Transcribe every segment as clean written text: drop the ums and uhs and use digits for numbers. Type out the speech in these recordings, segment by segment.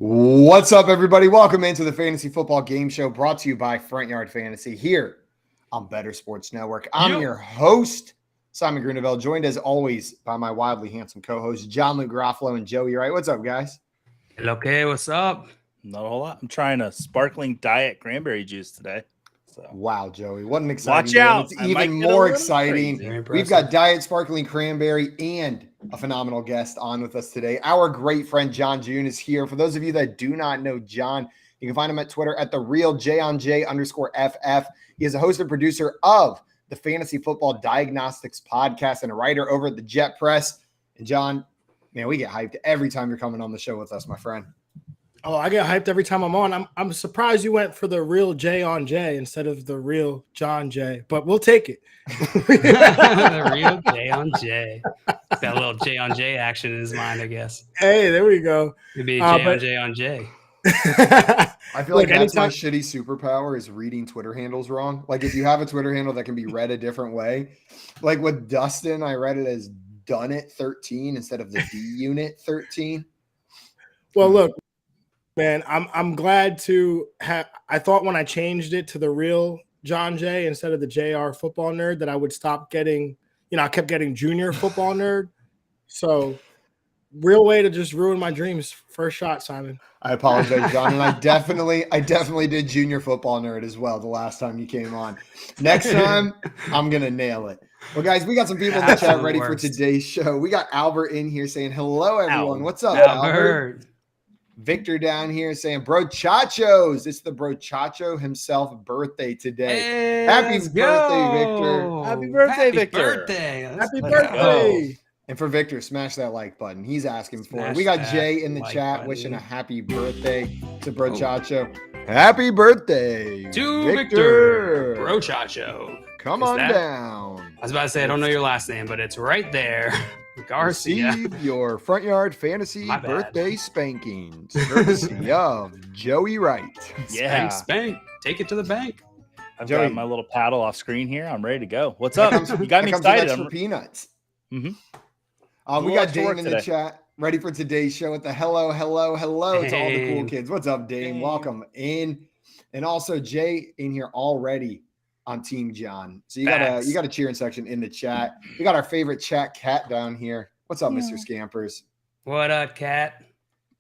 What's up, everybody? Welcome into the Fantasy Football Game Show brought to you by Front Yard Fantasy here on Better Sports Network. I'm your host, Simon Grunewald, joined as always by my wildly handsome co-hosts, John Garofalo and Joey Wright. What's up, guys? Okay, what's up? Not a whole lot. I'm trying a sparkling diet cranberry juice today. So. Wow, Joey, what an exciting Watch out. It's even more exciting. We've got Diet Sparkling Cranberry and a phenomenal guest on with us today. Our great friend Jon Jeune is here. For those of you that do not know John, you can find him at Twitter at @therealJ_FF. He is a host and producer of the Fantasy Football Diagnostics podcast and a writer over at the Jet Press. And John, man, we get hyped every time you're coming on the show with us, my friend. Oh, I get hyped every time I'm on. I'm surprised you went for the real J on J instead of the real Jon J, but we'll take it. The real J on J. Got a little J on J action in his mind, I guess. Hey, there we go. Maybe a J on J. I feel like that's my shitty superpower is reading Twitter handles wrong. Like if you have a Twitter handle that can be read a different way, like with Dustin, I read it as Done It 13 instead of the D Unit 13. Well, look. Man, I'm glad to have. I thought when I changed it to the real Jon J instead of the JR football nerd that I would stop getting, I kept getting junior football nerd. So, real way to just ruin my dreams. First shot, Simon. I apologize, John, and I definitely did junior football nerd as well the last time you came on. Next time, I'm gonna nail it. Well, guys, we got some people in the chat ready for today's show. We got Albert in here saying hello, everyone. What's up, Albert? Victor down here saying, bro chachos. It's the bro chacho himself birthday today. Hey, happy birthday, Victor. Happy birthday, Victor. Happy birthday. And for Victor, smash that like button. He's asking for it. Smash We got that Jay in the like chat button. wishing a happy birthday to bro chacho. Happy birthday To Victor. Bro chacho. Come on down. I was about to say, I don't know your last name, but it's right there. Garcia. Receive your Front Yard Fantasy birthday spankings, courtesy of Joey Wright. Yeah. Spank. Take it to the bank. I've Joey. got my little paddle off screen here. I'm ready to go. What's up? You got me Comes with excited. extra peanuts. Mm-hmm. We got Dame in the chat, ready for today's show with the hello to all the cool kids. What's up, Dame? Welcome in. And also Jay in here already on Team John. So you got a cheering section in the chat. We got our favorite chat cat down here. What's up, Mr. Scampers? What up, cat?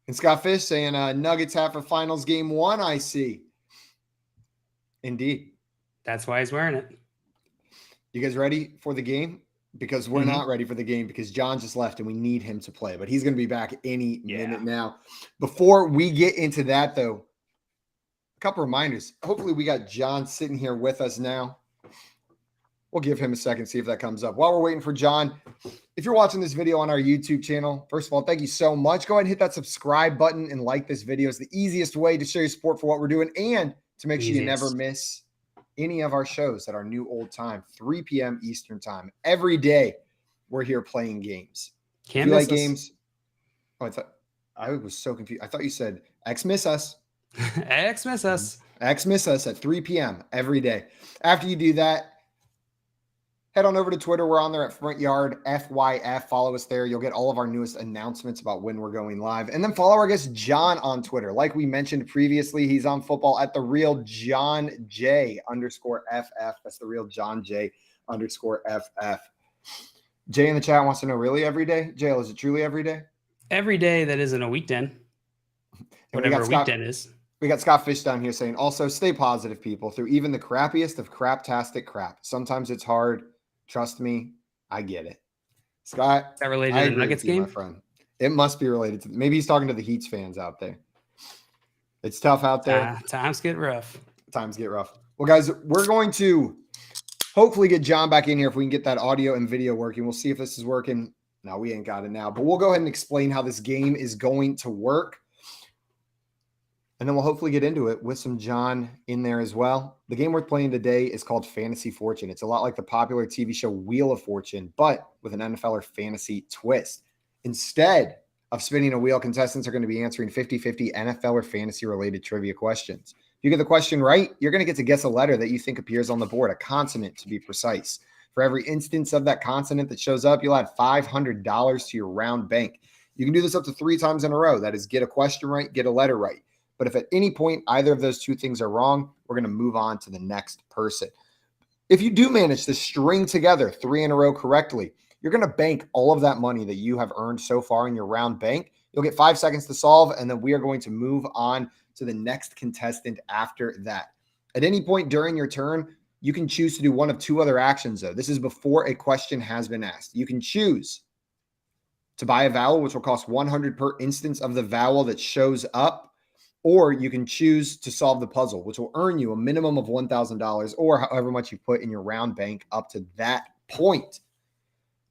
And Scott Fish saying Nuggets have for finals game 1, I see. Indeed. That's why he's wearing it. You guys ready for the game? Because we're not ready for the game because John just left and we need him to play. But he's going to be back any minute now. Before we get into that, though, a couple reminders. Hopefully we got John sitting here with us now. We'll give him a second, see if that comes up. While we're waiting for John, if you're watching this video on our YouTube channel, first of all, thank you so much. Go ahead and hit that subscribe button and like this video. It's the easiest way to show your support for what we're doing and to make sure you never miss any of our shows at our new old time, 3 p.m. Eastern time. Every day we're here playing games. Can't miss games. Oh, I was so confused. I thought you said Xmas us. Xmas us. Xmas us at 3 p.m. every day. After you do that, head on over to Twitter. We're on there at Front Yard FYF. Follow us there. You'll get all of our newest announcements about when we're going live. And then follow our guest John on Twitter. Like we mentioned previously, he's on football at the real Jon J_FF. That's the real Jon J_FF. Jay in the chat wants to know, really every day? Jay, is it truly every day? Every day that isn't a weekend. Whatever a weekend is. We got Scott Fish down here saying, also stay positive, people, through even the crappiest of craptastic crap. Sometimes it's hard. Trust me, I get it. Scott, is that related to the Nuggets game? My friend. It must be related to. Maybe he's talking to the Heats fans out there. It's tough out there. Times get rough. Well, guys, we're going to hopefully get John back in here if we can get that audio and video working. We'll see if this is working. No, we ain't got it now, but we'll go ahead and explain how this game is going to work. And then we'll hopefully get into it with some John in there as well. The game we're playing today is called Fantasy Fortune. It's a lot like the popular TV show Wheel of Fortune, but with an NFL or fantasy twist. Instead of spinning a wheel, contestants are going to be answering 50-50 NFL or fantasy-related trivia questions. If you get the question right, you're going to get to guess a letter that you think appears on the board, a consonant to be precise. For every instance of that consonant that shows up, you'll add $500 to your round bank. You can do this up to 3 times in a row. That is, get a question right, get a letter right. But if at any point either of those 2 things are wrong, we're going to move on to the next person. If you do manage to string together 3 in a row correctly, you're going to bank all of that money that you have earned so far in your round bank. You'll get 5 seconds to solve, and then we are going to move on to the next contestant after that. At any point during your turn, you can choose to do one of 2 other actions, though. This is before a question has been asked. You can choose to buy a vowel, which will cost 100 per instance of the vowel that shows up, or you can choose to solve the puzzle, which will earn you a minimum of $1,000 or however much you put in your round bank up to that point.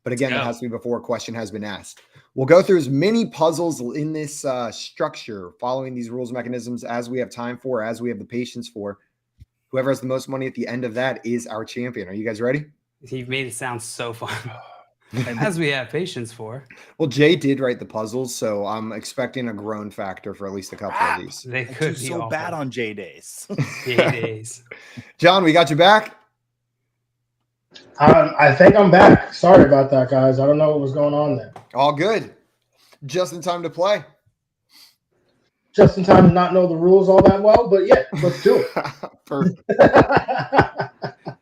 But again, that has to be before a question has been asked. We'll go through as many puzzles in this structure, following these rules mechanisms as we have time for, as we have the patience for. Whoever has the most money at the end of that is our champion. Are you guys ready? You've made it sound so fun. As we have patience for. Well, Jay did write the puzzles, so I'm expecting a groan factor for at least a couple of these. They could be so awful. bad on J days. J days. John, we got you back. I think I'm back. Sorry about that, guys. I don't know what was going on there. All good. Just in time to play. Just in time to not know the rules all that well, but yeah, let's do it. Perfect.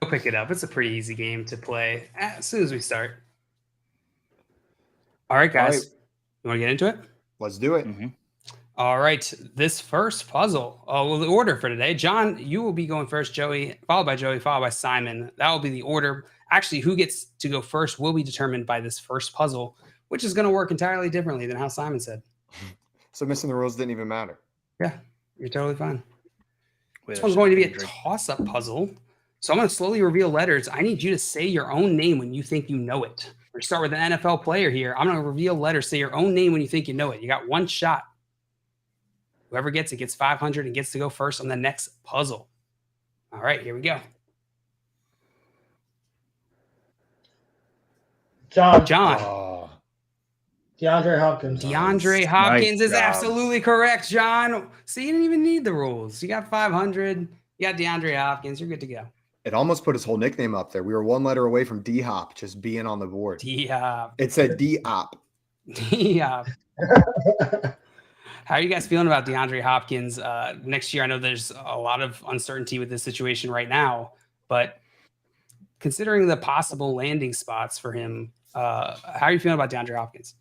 We'll pick it up. It's a pretty easy game to play as soon as we start. All right, guys. All right. You want to get into it? Let's do it. Mm-hmm. All right. This first puzzle. Well, the order for today. John, you will be going first. Joey, followed by Simon. That will be the order. Actually, who gets to go first will be determined by this first puzzle, which is going to work entirely differently than how Simon said. So missing the rules didn't even matter. Yeah, you're totally fine. This one's going to be a toss-up puzzle. So I'm going to slowly reveal letters. I need you to say your own name when you think you know it. We're going to start with an NFL player here. I'm going to reveal letters. Say your own name when you think you know it. You got one shot. Whoever gets it gets 500 and gets to go first on the next puzzle. All right, here we go. John. Oh. DeAndre Hopkins. DeAndre Hopkins Nice is job. Absolutely correct, John. So you didn't even need the rules. You got 500. You got DeAndre Hopkins. You're good to go. It almost put his whole nickname up there. We were 1 letter away from D-Hop just being on the board. D-Hop. It said D-Op. D-Hop. How are you guys feeling about DeAndre Hopkins next year? I know there's a lot of uncertainty with this situation right now, but considering the possible landing spots for him, how are you feeling about DeAndre Hopkins?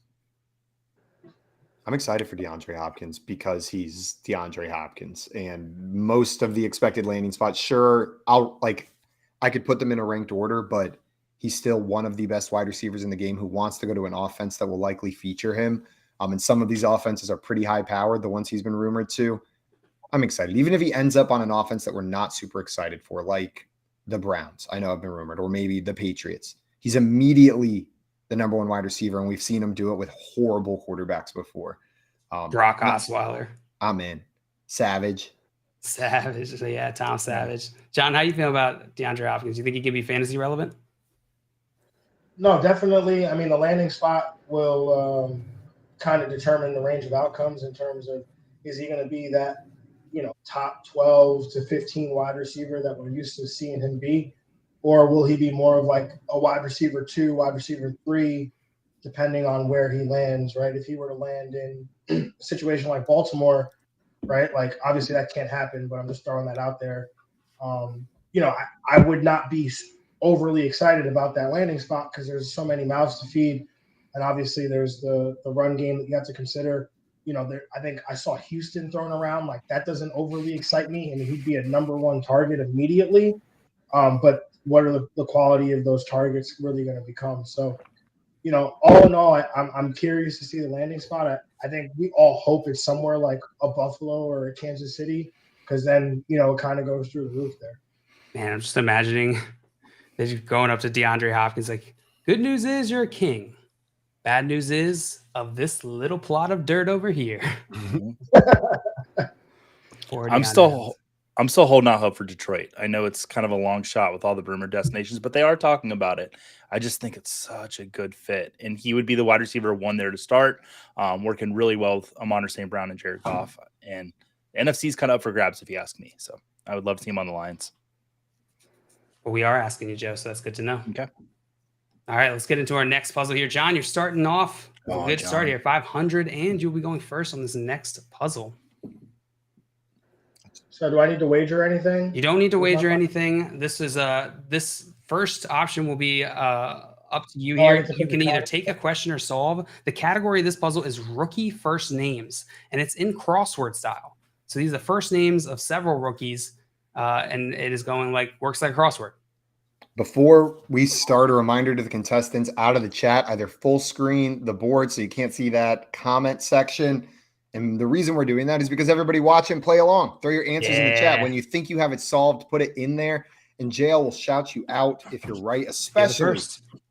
I'm excited for DeAndre Hopkins because he's DeAndre Hopkins, and most of the expected landing spots, sure, I could put them in a ranked order, but he's still one of the best wide receivers in the game who wants to go to an offense that will likely feature him. And some of these offenses are pretty high powered, the ones he's been rumored to. I'm excited. Even if he ends up on an offense that we're not super excited for, like the Browns, I know have been rumored, or maybe the Patriots. He's immediately the number 1 wide receiver, and we've seen him do it with horrible quarterbacks before. Brock Osweiler. I'm in. Savage. Yeah, Tom Savage. John, how you feel about DeAndre Hopkins? You think he can be fantasy relevant? No, definitely. I mean, the landing spot will kind of determine the range of outcomes in terms of, is he going to be that, top 12 to 15 wide receiver that we're used to seeing him be? Or will he be more of like a wide receiver 2, wide receiver 3, depending on where he lands, right? If he were to land in a situation like Baltimore, right? Like, obviously that can't happen, but I'm just throwing that out there. I would not be overly excited about that landing spot because there's so many mouths to feed. And obviously there's the run game that you have to consider. I think I saw Houston thrown around. Like, that doesn't overly excite me. I mean, he'd be a number 1 target immediately. But what are the quality of those targets really going to become? So, all in all, I'm curious to see the landing spot. I think we all hope it's somewhere like a Buffalo or a Kansas City, because then, it kind of goes through the roof there. Man, I'm just imagining that you're going up to DeAndre Hopkins like, good news is you're a king. Bad news is of this little plot of dirt over here. I'm still holding out hope for Detroit. I know it's kind of a long shot with all the rumored destinations, but they are talking about it. I just think it's such a good fit. And he would be the wide receiver 1 there to start, working really well with Amon St. Brown and Jared Goff. And NFC is kind of up for grabs if you ask me. So I would love to see him on the Lions. Well, we are asking you, Joe, so that's good to know. Okay. All right, let's get into our next puzzle here. John, you're starting off Well, good start here. 500, and you'll be going first on this next puzzle. So do I need to wager anything? You don't need to wager anything. This is this first option will be up to you here. You can either take a question or solve. The category of this puzzle is rookie first names, and it's in crossword style. So these are the first names of several rookies, and it is going works like a crossword. Before we start, a reminder to the contestants out of the chat, either full screen the board so you can't see that comment section. And the reason we're doing that is because everybody watch and play along. Throw your answers in the chat. When you think you have it solved, put it in there, and JL will shout you out if you're right, especially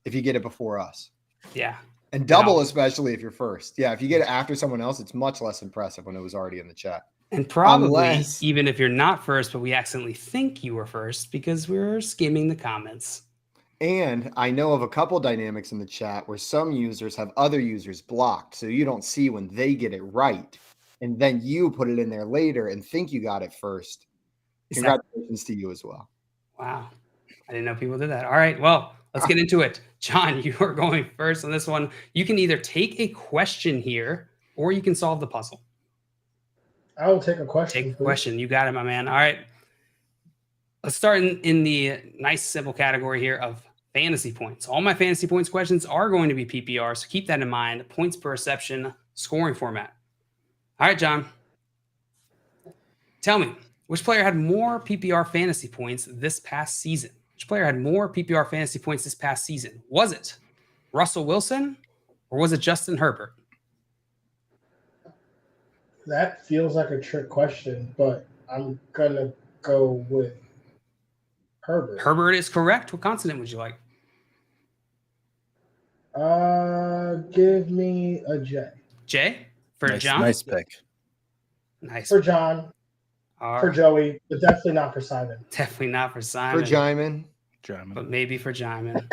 if you get it before us. Yeah. And double, especially if you're first. Yeah, if you get it after someone else, it's much less impressive when it was already in the chat. And probably even if you're not first, but we accidentally think you were first because we're skimming the comments. And I know of a couple dynamics in the chat where some users have other users blocked, so you don't see when they get it right. And then you put it in there later and think you got it first. Congratulations to you as well. Wow. I didn't know people did that. All right. Well, let's get into it. John, you are going first on this one. You can either take a question here or you can solve the puzzle. I will take a question. Take a question. You got it, my man. All right. Let's start in the nice, simple category here of fantasy points. All my fantasy points questions are going to be PPR, so keep that in mind. Points per reception, scoring format. All right, John. Tell me, which player had more PPR fantasy points this past season? Which player had more PPR fantasy points this past season? Was it Russell Wilson or was it Justin Herbert? That feels like a trick question, but I'm going to go with Herbert. Herbert is correct. What consonant would you like? Give me a J. J for John? Nice pick. Nice. For John. For Joey, but definitely not for Simon. Definitely not for Simon. For Jaimin. But maybe for Jaimin.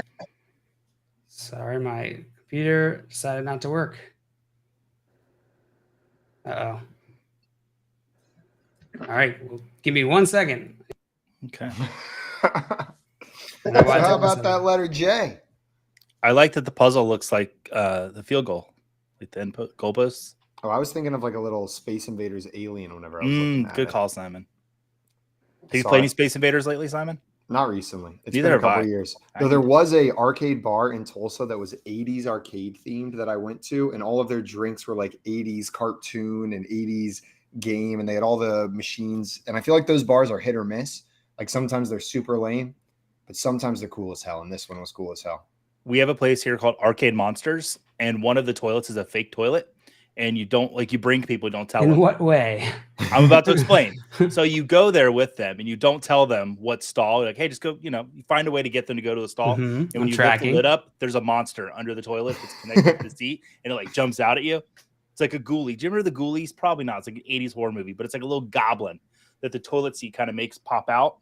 Sorry, my computer decided not to work. Uh-oh. All right. Well, give me 1 second. Okay. How about that letter J? I like that the puzzle looks like the field goal, like the input goalposts. Oh, I was thinking of like a little Space Invaders alien whenever I was looking at good it. Call, Simon. Have you played any Space Invaders lately, Simon? Not recently. It's been a couple of years. Though there was a arcade bar in Tulsa that was 80s arcade themed that I went to, and all of their drinks were like 80s cartoon and 80s game, and they had all the machines. And I feel like those bars are hit or miss. Like sometimes they're super lame, but sometimes they're cool as hell. And this one was cool as hell. We have a place here called Arcade Monsters, and one of the toilets is a fake toilet. And you don't you bring people, don't tell them. In what way? I'm about to explain. So you go there with them and you don't tell them what stall. You're like, hey, just go, you find a way to get them to go to the stall. And when you lift the lid up, there's a monster under the toilet that's connected to the seat, and it jumps out at you. It's like a ghoulie. Do you remember the Ghoulies? Probably not. It's like an 80s horror movie, but it's like a little goblin that the toilet seat kind of makes pop out.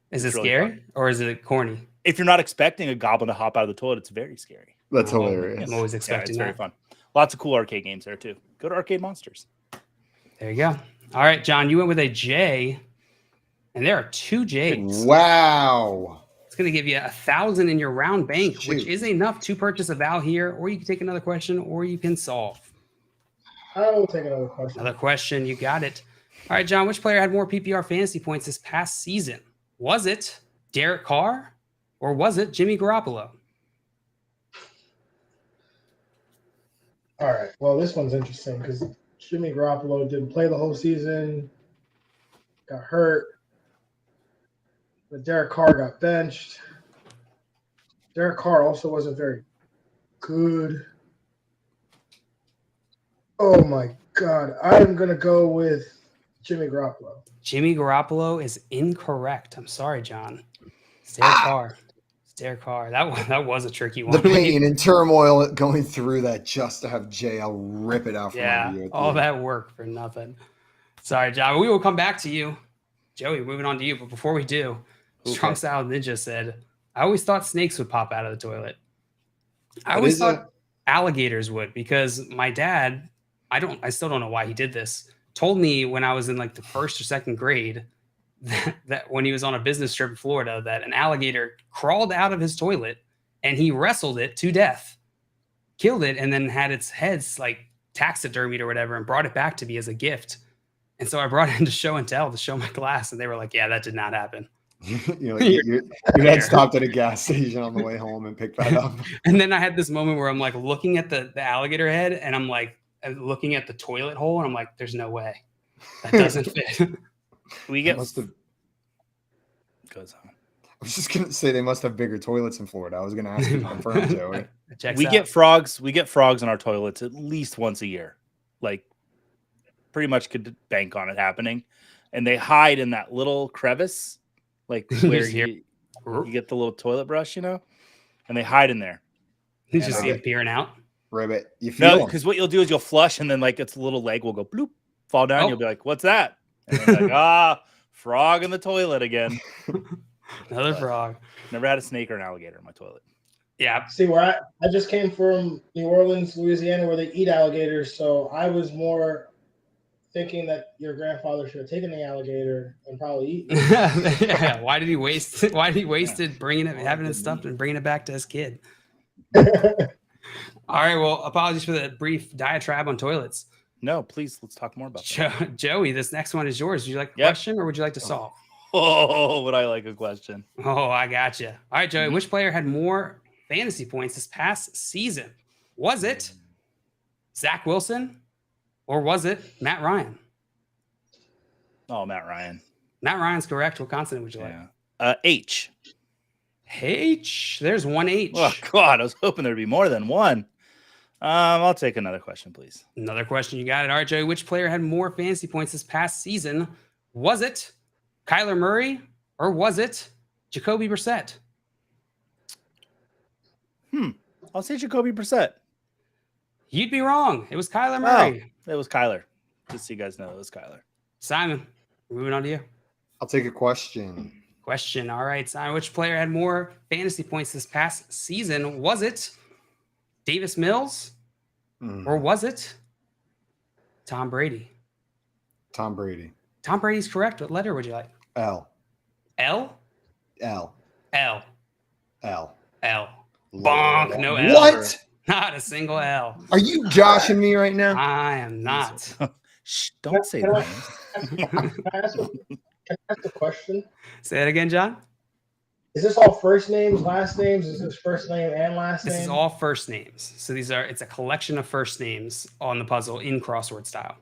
Is it really scary or is it corny? If you're not expecting a goblin to hop out of the toilet, it's very scary. That's hilarious. I'm always expecting it's very fun. Lots of cool arcade games there too. Go to Arcade Monsters. There you go. All right, John, you went with a J, and there are 2 J's. Wow. It's going to give you 1,000 in your round bank, which is enough to purchase a Val here, or you can take another question, or you can solve. I will take another question. Another question. You got it. All right, John, which player had more PPR fantasy points this past season? Was it Derek Carr, or was it Jimmy Garoppolo? All right. Well, this one's interesting because Jimmy Garoppolo didn't play the whole season, got hurt, but Derek Carr got benched. Derek Carr also wasn't very good. Oh, my God. I'm going to go with Jimmy Garoppolo. Jimmy Garoppolo is incorrect. I'm sorry, John. It's Derek Carr. Derek Carr. That was a tricky one. The pain and turmoil going through that just to have JL rip it out from under you. All that work for nothing. Sorry, John. We will come back to you. Joey, moving on to you. But before we do, Strong Style Ninja said, I always thought snakes would pop out of the toilet. I always thought alligators would, because my dad, I still don't know why he did this, told me when I was in like the 1st or 2nd grade that when he was on a business trip in Florida, that an alligator crawled out of his toilet and he wrestled it to death. killed it, and then had its heads like taxidermied or whatever, and brought it back to me as a gift. And so I brought it into show and tell to show my class, and they were like, "Yeah, that did not happen." Your dad stopped at a gas station on the way home and picked that up. And then I had this moment where I'm like looking at the alligator head, and I'm like looking at the toilet hole, and I'm like, "There's no way that doesn't fit." We get. Goes on. I was just gonna say they must have bigger toilets in Florida. I was gonna ask you to confirm, Joey. We get frogs. We get frogs in our toilets at least once a year. Like, pretty much could bank on it happening, and they hide in that little crevice. Like where you get the little toilet brush, and they hide in there. You just see it peering out. Ribbit. You feel no, because what you'll do is you'll flush, and then like its little leg will go bloop, fall down. You'll be like, "What's that?" And then like, frog in the toilet again. Another frog. Never had a snake or an alligator in my toilet. Yeah. See, where I just came from New Orleans, Louisiana, where they eat alligators. So I was more thinking that your grandfather should have taken the alligator and probably eaten it. Yeah. Why did he waste it? Why did he waste it bringing it, having it stuffed and bringing it back to his kid? All right. Well, apologies for the brief diatribe on toilets. No, please, let's talk more about that. Joey, this next one is yours. Would you like a question or would you like to solve? Oh, would I like a question? Oh, I got you. All right, Joey. Which player had more fantasy points this past season? Was it Zach Wilson or was it Matt Ryan? Oh, Matt Ryan. Matt Ryan's correct. What consonant would you like? H. H. There's one H. Oh, God. I was hoping there'd be more than one. I'll take another question, please. Another question. You got it. All right, Joey. Which player had more fantasy points this past season? Was it Kyler Murray or was it Jacoby Brissett? I'll say Jacoby Brissett. You'd be wrong. It was Kyler Murray. Oh, it was Kyler. Just so you guys know, it was Kyler. Simon, moving on to you. I'll take a question. All right, Simon. Which player had more fantasy points this past season? Was it Davis Mills or was it Tom Brady? Tom Brady. Tom Brady's correct. What letter would you like? L. L? L. L. L. L. Bonk. No L. What? Not a single L. Are you joshing me right now? I am not. Shh, don't say that. Can I ask a question? Say that again, John. Is this all first names, last names? Is this first name and last name? This is all first names. So it's a collection of first names on the puzzle in crossword style.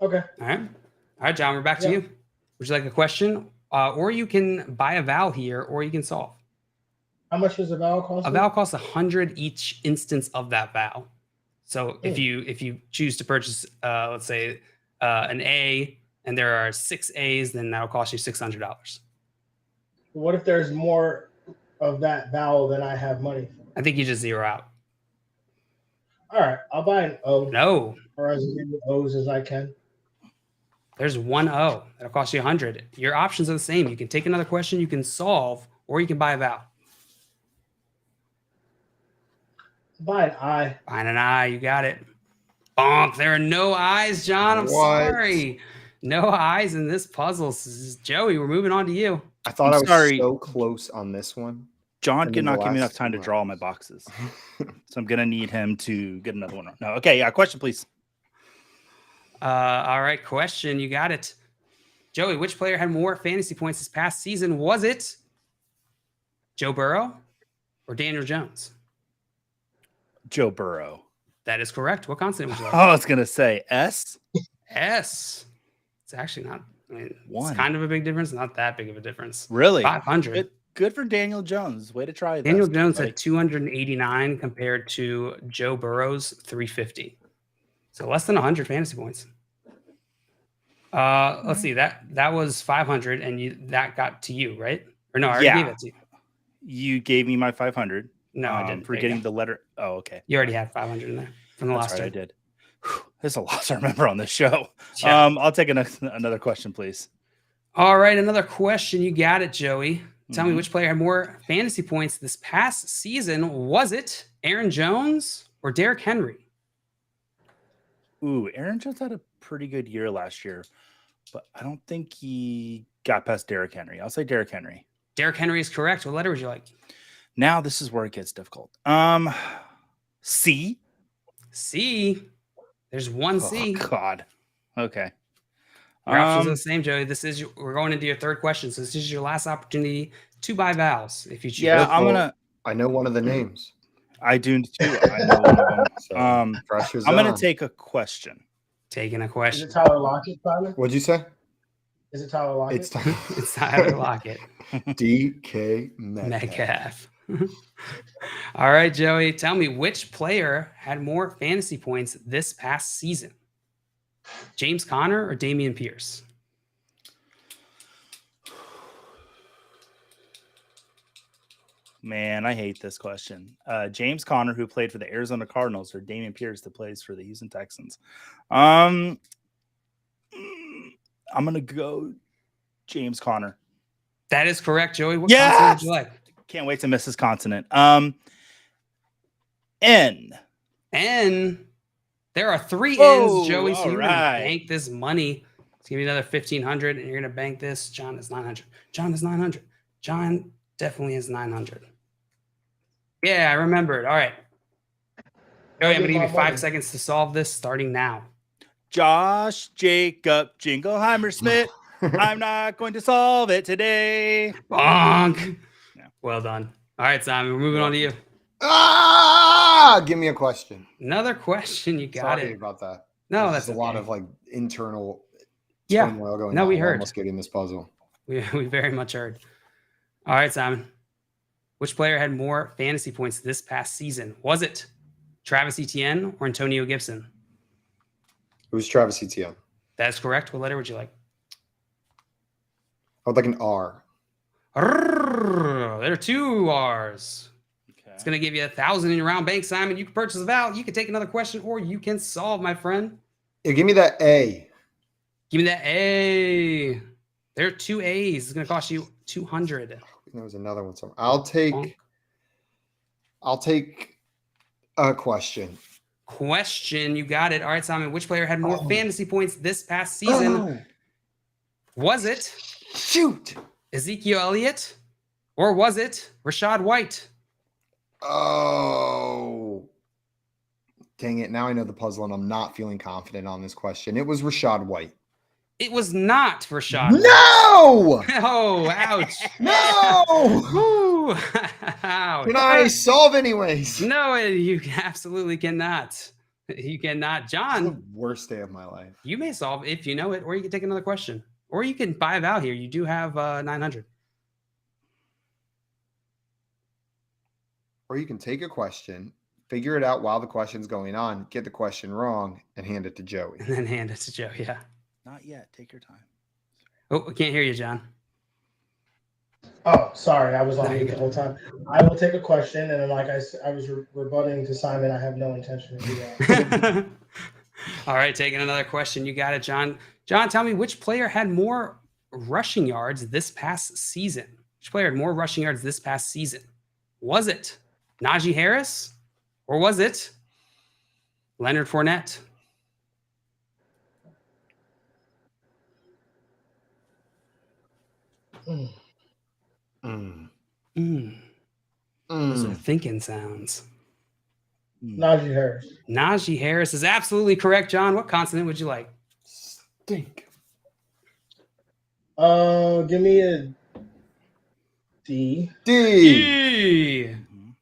Okay. All right, John, we're back to you. Would you like a question? Or you can buy a vowel here, or you can solve. How much does a vowel cost? A vowel costs 100 each instance of that vowel. So if you choose to purchase, let's say, an A, and there are 6 A's, then that'll cost you $600. What if there's more of that vowel than I have money for? I think you just zero out. All right, I'll buy an O. No. Or as many O's as I can. There's one O. That'll cost you 100. Your options are the same. You can take another question, you can solve, or you can buy a vowel. Buy an I. Buying an I. You got it. Bonk. There are no I's, John. I'm sorry. No I's in this puzzle. Joey, we're moving on to you. I thought I was so close on this one. John did not give me enough time to draw my boxes. So I'm going to need him to get another one. No. Okay. Yeah. Question, please. All right. Question. You got it. Joey, which player had more fantasy points this past season? Was it Joe Burrow or Daniel Jones? Joe Burrow. That is correct. What consonant would you like? I was going to say S. S. It's actually not. I mean, it's kind of a big difference. Not that big of a difference. Really? 500. Good for Daniel Jones. Way to try. Daniel Jones had 289 compared to Joe Burrow's 350. So less than 100 fantasy points. Let's see. That was 500, and that got to you, right? Or no, I already gave it to you. You gave me my 500. No, I didn't. For getting the letter. Oh, okay. You already had 500 in there from the last right, time. I did. There's a lot to remember on this show. Yeah. I'll take another question, please. All right, another question. You got it, Joey. Tell me which player had more fantasy points this past season. Was it Aaron Jones or Derrick Henry? Ooh, Aaron Jones had a pretty good year last year, but I don't think he got past Derrick Henry. I'll say Derrick Henry. Derrick Henry is correct. What letter would you like? Now this is where it gets difficult. C. C. There's one C. Oh, God. Okay. Your options are the same, Joey. We're going into your third question, so this is your last opportunity to buy vowels. If you choose, I know one of the names. I do too. I know one of them. So, I'm gonna take a question. Taking a question. Is it Tyler Lockett, Tyler? What'd you say? Is it Tyler Lockett? It's Tyler Lockett. DK Metcalf. All right, Joey. Tell me, which player had more fantasy points this past season? James Conner or Dameon Pierce? Man, I hate this question. James Conner, who played for the Arizona Cardinals, or Dameon Pierce, that plays for the Houston Texans. I'm gonna go James Conner. That is correct, Joey. What consonant would you like? Can't wait to miss this consonant. N. There are 3 N's, Joey. So you're right. gonna bank this money. Let's give you another 1,500, and you're gonna bank this. John is 900. John definitely is 900. Yeah, I remembered. All right. Joey, I'm gonna give you 5 seconds to solve this, starting now. Josh Jacob Jingleheimer Smith. I'm not going to solve it today. Bonk. Yeah. Well done. All right, Simon, we're moving on to you. Give me a question. Another question. You got Sorry it. about that. No, There's that's a lot of like internal turmoil going on. No, we heard. Almost getting this puzzle. We very much heard. All right, Simon. Which player had more fantasy points this past season? Was it Travis Etienne or Antonio Gibson? It was Travis Etienne. That's correct. What letter would you like? I would like an R. There are 2 R's. Okay. It's going to give you 1,000 in your round bank, Simon. You can purchase a vowel. You can take another question, or you can solve, my friend. Yeah, give me that A. Give me that A. There are 2 A's. It's going to cost you 200. There was another one somewhere. I'll take a question. Question. You got it. All right, Simon. Which player had more fantasy points this past season? Was it Ezekiel Elliott, or was it Rachaad White? Oh, dang it. Now I know the puzzle, and I'm not feeling confident on this question. It was Rachaad White. It was not Rachaad. No! Oh, ouch. No! Woo. Can I solve anyways? No, you absolutely cannot. You cannot. It's John, the worst day of my life. you may solve if you know it, or you can take another question. Or you can buy a vowel here. You do have 900. Or you can take a question, figure it out while the question's going on, get the question wrong, and hand it to Joey. And then hand it to Joe. Yeah. Not yet. Take your time. Oh, I can't hear you, John. Oh, sorry. I was on mute the whole time. I will take a question, and then like I was rebutting to Simon. I have no intention to do that. All right, taking another question. You got it, John. John, tell me, which player had more rushing yards this past season? Which player had more rushing yards this past season? Was it Najee Harris, or was it Leonard Fournette? Those are thinking sounds. Najee Harris. Najee Harris is absolutely correct, John. What consonant would you like? Stink. Give me a D. D.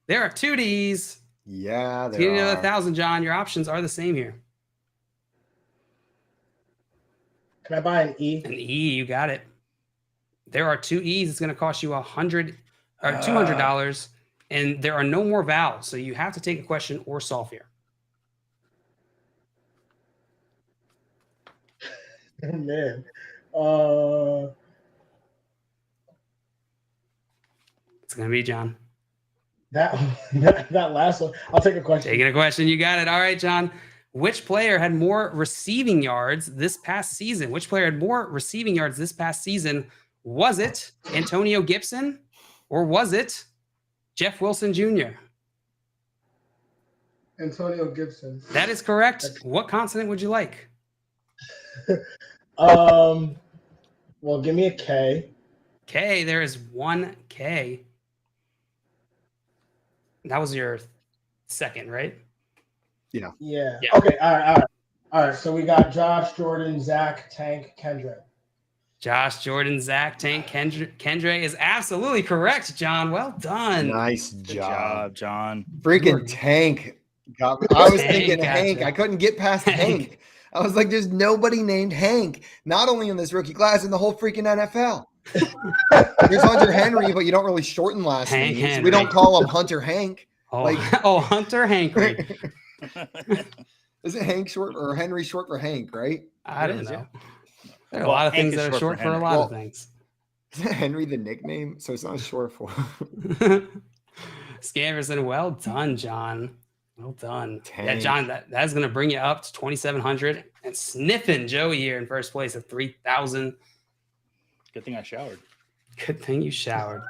There are 2 D's. Yeah, there Give you are. another 1,000, John. Your options are the same here. Can I buy an E? An E, you got it. There are 2 E's. It's going to cost you $200, and there are no more vowels, so you have to take a question or solve here. Man, It's going to be John. that last one. I'll take a question. Taking a question. You got it. All right, John. Which player had more receiving yards this past season? Which player had more receiving yards this past season? Was it Antonio Gibson, or was it Jeff Wilson Jr.? Antonio Gibson. That is correct. What consonant would you like? Well, give me a K. K. There is 1 K. That was your second, right? Yeah. Okay. All right. So we got Josh, Jordan, Zach, Tank, Kendra. Josh, Jordan, Zach, Tank, Kendra is absolutely correct, John. Well done. Nice Good job, John. Freaking Tank got me. I was thinking Gotcha. Hank. I couldn't get past Hank. I was like, there's nobody named Hank, not only in this rookie class, in the whole freaking NFL. There's Hunter Henry, but you don't really shorten last Hank names. Henry. We don't call him Hunter Hank. Oh, Hunter Henry. Isn't Hank short or Henry short for Hank, right? I don't know. There are a lot of things that are short for a lot of things. Isn't Henry the nickname? So it's not short for. Scamerson, well done, John. Well done. Tank. Yeah, John, that's going to bring you up to 2,700 and sniffing Joey here in first place at 3,000. Good thing I showered. Good thing you showered.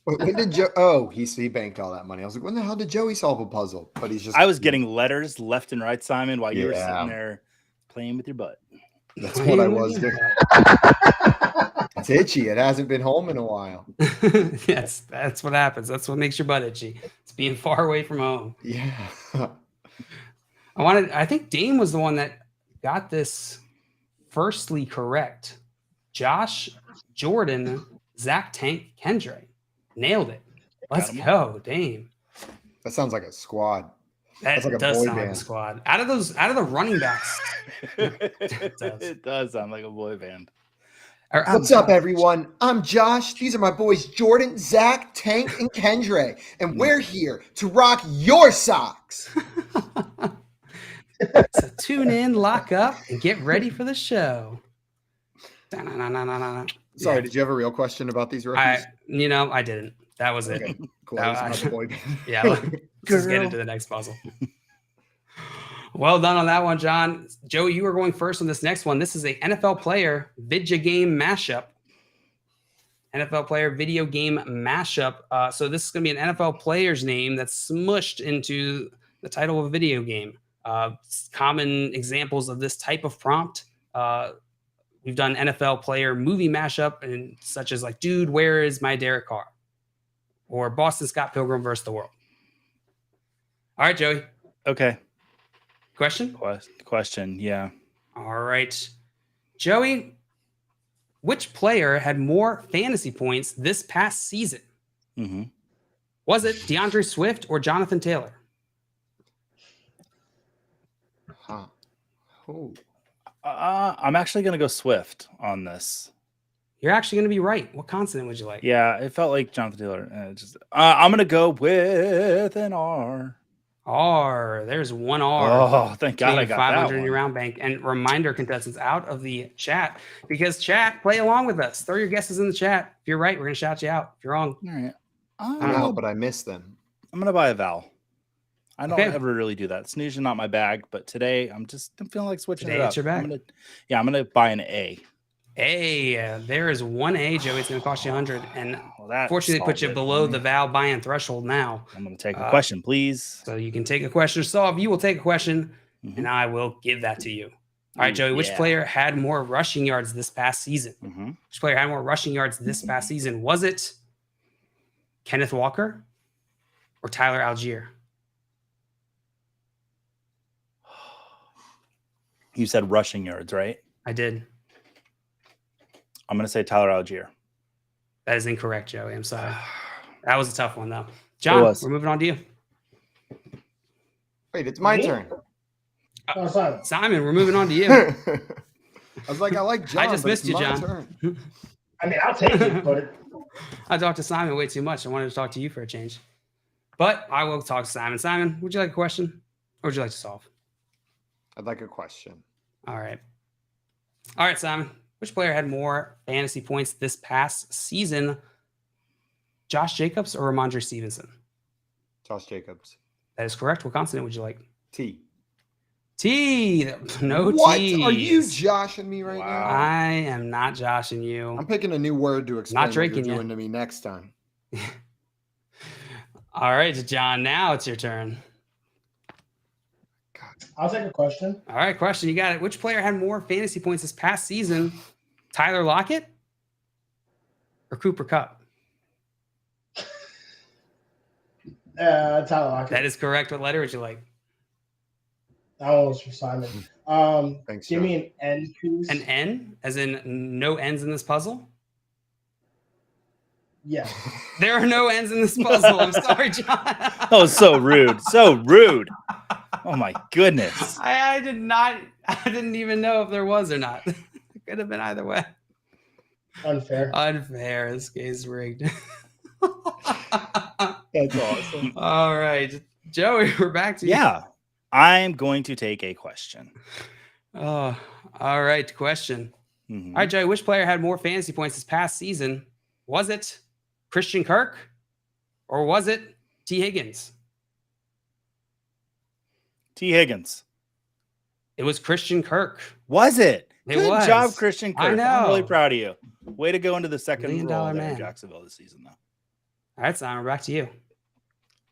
When did Joe? Oh, he banked all that money. I was like, when the hell did Joey solve a puzzle? But he's just. I was getting letters left and right, Simon, while you were sitting there playing with your butt. That's what I was doing. It's itchy. It hasn't been home in a while. Yes, that's what happens. That's what makes your butt itchy. It's being far away from home. Yeah. I think Dame was the one that got this firstly correct. Josh, Jordan, Zach, Tank, Kendra. Nailed it. Let's go, Dame. That sounds like a squad. That like does sound like a squad. Out of the running backs. It does sound like a boy band. What's up, everyone? I'm Josh. These are my boys, Jordan, Zach, Tank, and Kendra. And we're here to rock your socks. So tune in, lock up, and get ready for the show. Sorry, did you have a real question about these rookies? I didn't. That was it. Okay, cool. Let's get into the next puzzle. Well done on that one, John. Joey, you are going first on this next one. This is a NFL player video game mashup. NFL player video game mashup. So this is going to be an NFL player's name that's smushed into the title of a video game. Common examples of this type of prompt. We've done NFL player movie mashup, and such as like, dude, where is my Derek Carr? Or Boston Scott Pilgrim versus the World. All right, Joey. Okay. Question, yeah. All right. Joey, which player had more fantasy points this past season? Mm-hmm. Was it DeAndre Swift or Jonathan Taylor? I'm actually going to go Swift on this. You're actually going to be right. What consonant would you like? Yeah, it felt like Jonathan Taylor. I'm going to go with an R. There's one R. Oh, thank God I got 500 that in your round bank. And reminder, contestants, out of the chat, because chat, play along with us. Throw your guesses in the chat. If you're right, we're going to shout you out. If you're wrong, all right. I know, but I missed them. I'm going to buy a vowel. I don't ever really do that. It's usually not my bag, but today I'm feeling like switching it up. It's your bag. I'm going to buy an A. There is one A, Joey. It's going to cost you 100. And fortunately, put you below the Val buy-in threshold now. I'm going to take a question, please. So you can take a question to solve. You will take a question, and I will give that to you. All right, Joey, which player had more rushing yards this past season? Which player had more rushing yards this past season? Was it Kenneth Walker or Tyler Algier? You said rushing yards, right? I did. I'm going to say Tyler Algier. That is incorrect, Joey. I'm sorry. That was a tough one, though. John, we're moving on to you. Wait, it's my turn. Simon, we're moving on to you. I was like, I like John. I just missed you, John. Turn. I mean, I'll take it, but I talked to Simon way too much. I wanted to talk to you for a change. But I will talk to Simon. Simon, would you like a question or would you like to solve? I'd like a question. All right. All right, Simon. Which player had more fantasy points this past season? Josh Jacobs or Ramondre Stevenson? Josh Jacobs. That is correct. What consonant would you like? T. T. No what? T's. Are you joshing me right now? I am not joshing you. I'm picking a new word to explain what you're doing to me next time. All right, John. Now it's your turn. I'll take a question. All right, question. You got it. Which player had more fantasy points this past season? Tyler Lockett or Cooper Kupp? Tyler Lockett. That is correct. What letter would you like? That one was for Simon. Thanks, give John. me an N, please. An N, as in no N's in this puzzle? Yes. There are no N's in this puzzle. I'm sorry, John. That was so rude. So rude. Oh my goodness. I didn't even know if there was or not. It could have been either way. Unfair. This game's rigged. That's awesome. All right. Joey, we're back to you. Yeah. I'm going to take a question. Oh, all right. Question. Mhm. All right, Joey, which player had more fantasy points this past season? Was it Christian Kirk or was it T. Higgins? T. Higgins. It was Christian Kirk. Was it? It Good was. job, Christian Kirk. I know. I'm really proud of you. Way to go into the second $1 million role there man. in Jacksonville this season, though. All right, Simon, back to you.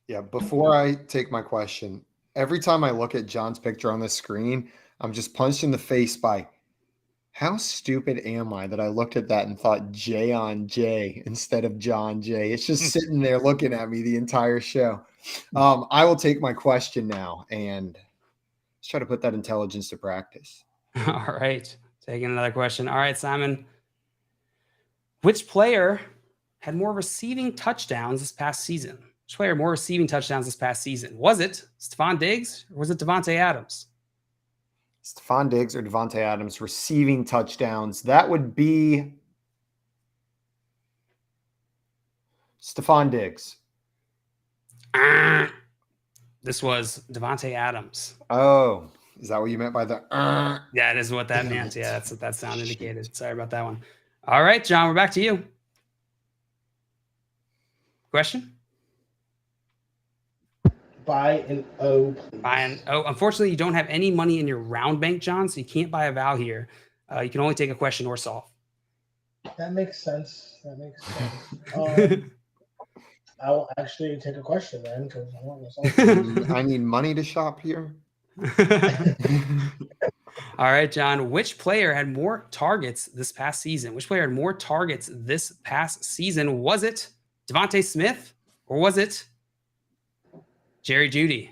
Yeah, before I take my question, every time I look at John's picture on the screen, I'm just punched in the face by how stupid am I that I looked at that and thought J on J instead of Jon J. It's just sitting there looking at me the entire show. I will take my question now and let's try to put that intelligence to practice. All right, taking another question. All right, Simon. Which player had more receiving touchdowns this past season? Which player had more receiving touchdowns this past season? Was it Stephon Diggs or was it Devontae Adams? Stephon Diggs or Devontae Adams receiving touchdowns. That would be Stephon Diggs. This was Devontae Adams. Oh, is that what you meant by the? Yeah, it is what that meant. Yeah, that's what that sound indicated. Sorry about that one. All right, John, we're back to you. Question? Buy an O, please. Buy an O. Unfortunately, you don't have any money in your round bank, John, so you can't buy a vowel here. You can only take a question or solve. That makes sense. I'll actually take a question then because I want to solve. I need money to shop here. All right, John. Which player had more targets this past season? Which player had more targets this past season? Was it Devontae Smith or was it Jerry Jeudy?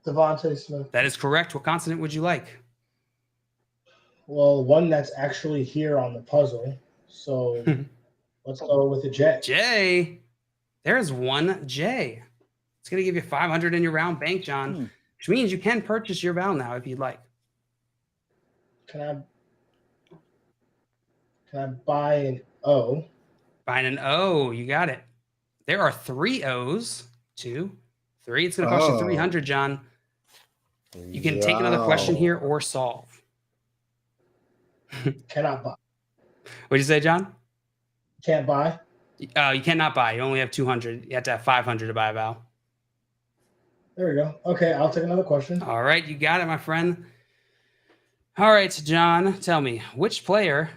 Devontae Smith. That is correct. What consonant would you like? Well, one that's actually here on the puzzle. So let's go with a J. J. There's one J. It's going to give you 500 in your round bank, John, which means you can purchase your vowel now if you'd like. Can I buy an O? Buying an O. You got it. There are 3 O's. 2, 3. It's going to cost you 300, John. You can take another question here or solve. Cannot buy. What'd you say, John? Can't buy? You cannot buy. You only have 200. You have to have 500 to buy a vowel. There we go. Okay, I'll take another question. All right, you got it, my friend. All right, John, tell me, which player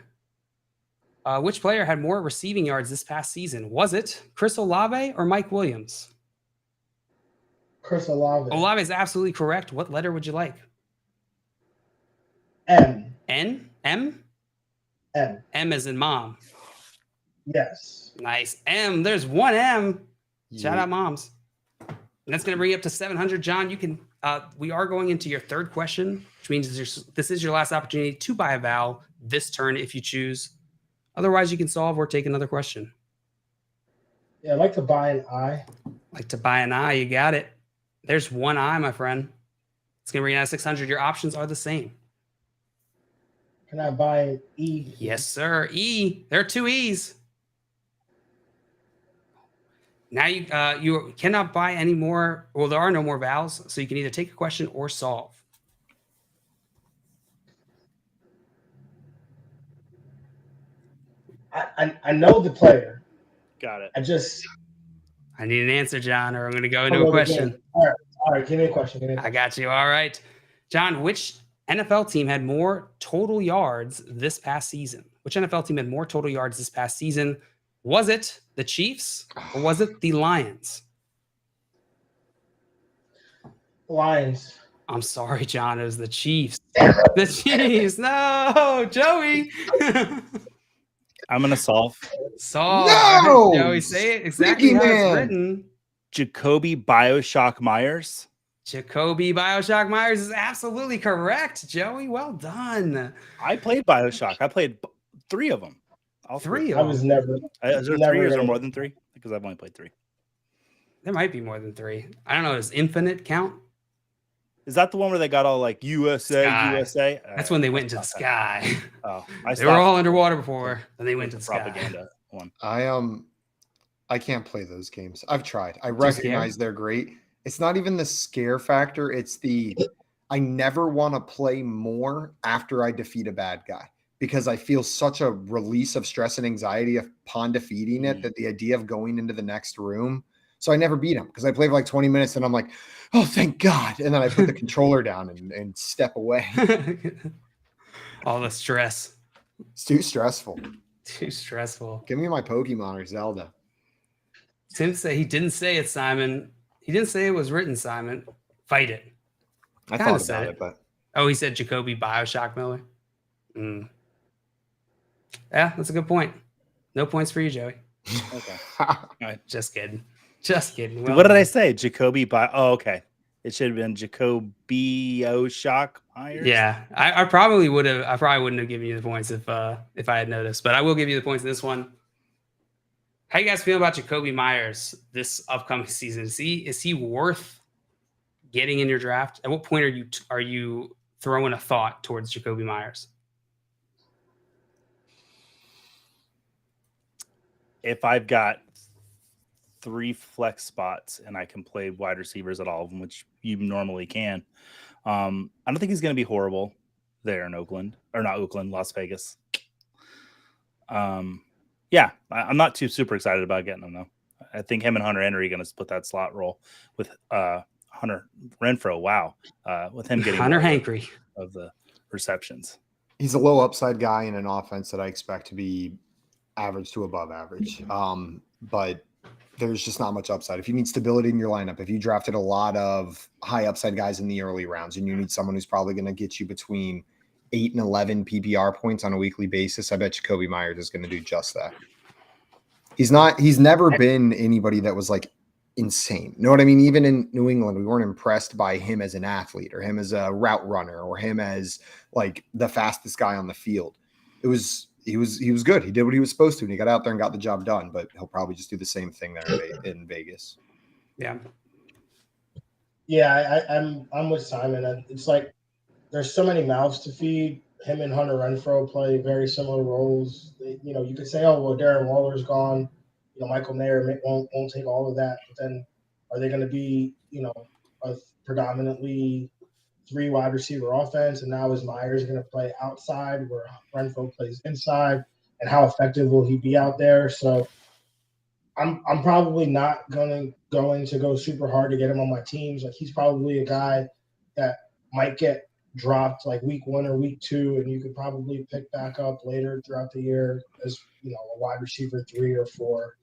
had more receiving yards this past season? Was it Chris Olave or Mike Williams? Chris Olave. Olave is absolutely correct. What letter would you like? M. N? M? M. M as in mom. Yes. Nice. M. There's one M. Shout out moms. And that's going to bring you up to 700. John, you can. We are going into your third question, which means this is your last opportunity to buy a vowel this turn if you choose. Otherwise, you can solve or take another question. Yeah, I'd like to buy an I. Like to buy an I, you got it. There's one I, my friend. It's going to bring you out of 600. Your options are the same. Can I buy an E? Yes, sir. E. There are 2 E's. Now you cannot buy any more. Well, there are no more vowels, so you can either take a question or solve. I know the player. Got it. I need an answer, John, or I'm going to go into a question. All right. Give me a question. I got you. All right. John, which NFL team had more total yards this past season? Which NFL team had more total yards this past season? Was it the Chiefs or was it the Lions? Lions. I'm sorry, John. It was the Chiefs. The Chiefs. No, Joey. I'm gonna solve. No! Joey, say it exactly how it's written. Jacoby Bioshock Myers. Jacoby Bioshock Myers is absolutely correct, Joey. Well done. I played Bioshock. I played 3 of them. All 3. I was never. Is there 3 or is there more than 3? Because I've only played 3. There might be more than 3. I don't know. Does Infinite count? Is that the one where they got all like USA, Sky. USA? That's when they went into the sky. Oh, they were all underwater before, then they went to the propaganda sky. One. I can't play those games. I've tried. I recognize they're great. It's not even the scare factor. It's I never want to play more after I defeat a bad guy because I feel such a release of stress and anxiety upon defeating it that the idea of going into the next room. So I never beat him because I played for like 20 minutes and I'm like, oh, thank God. And then I put the controller down and step away. All the stress. It's too stressful. Too stressful. Give me my Pokemon or Zelda. Tim said he didn't say it, Simon. He didn't say it was written, Simon. Fight it. I thought about it, but. Oh, he said Jacoby Bioshock Miller. Yeah, that's a good point. No points for you, Joey. Okay. Right. Just kidding. Just kidding. Well, what did I say? Jacoby Oh, okay. It should have been Jacoby Bioshock Myers. Yeah, I probably would have. I probably wouldn't have given you the points if I had noticed, but I will give you the points in this one. How you guys feel about Jacoby Myers this upcoming season? Is he worth getting in your draft? At what point are you throwing a thought towards Jacoby Myers? If I've got 3 flex spots and I can play wide receivers at all of them, which you normally can, I don't think he's going to be horrible there in Las Vegas. Yeah, I'm not too super excited about getting him, though. I think him and Hunter Henry are going to split that slot role with Hunter Renfrow. Wow. With him getting Hunter Henry of the receptions. He's a low upside guy in an offense that I expect to be average to above average. But there's just not much upside. If you need stability in your lineup, if you drafted a lot of high upside guys in the early rounds and you need someone who's probably going to get you between 8 and 11 PPR points on a weekly basis, I bet Jacoby Myers is going to do just that. He's never been anybody that was like insane. You know what I mean? Even in New England, we weren't impressed by him as an athlete or him as a route runner or him as like the fastest guy on the field. He was good. He did what he was supposed to, and he got out there and got the job done, but he'll probably just do the same thing there in Vegas. Yeah. Yeah, I'm with Simon. It's like there's so many mouths to feed. Him and Hunter Renfrow play very similar roles. You could say, oh, well, Darren Waller's gone. Michael Mayer won't take all of that. But then are they going to be, a predominantly 3 wide receiver offense? And now is Myers going to play outside where Renfrow plays inside? And how effective will he be out there? So I'm probably not going to go super hard to get him on my teams. Like he's probably a guy that might get dropped like week 1 or week 2, and you could probably pick back up later throughout the year as a wide receiver 3 or 4.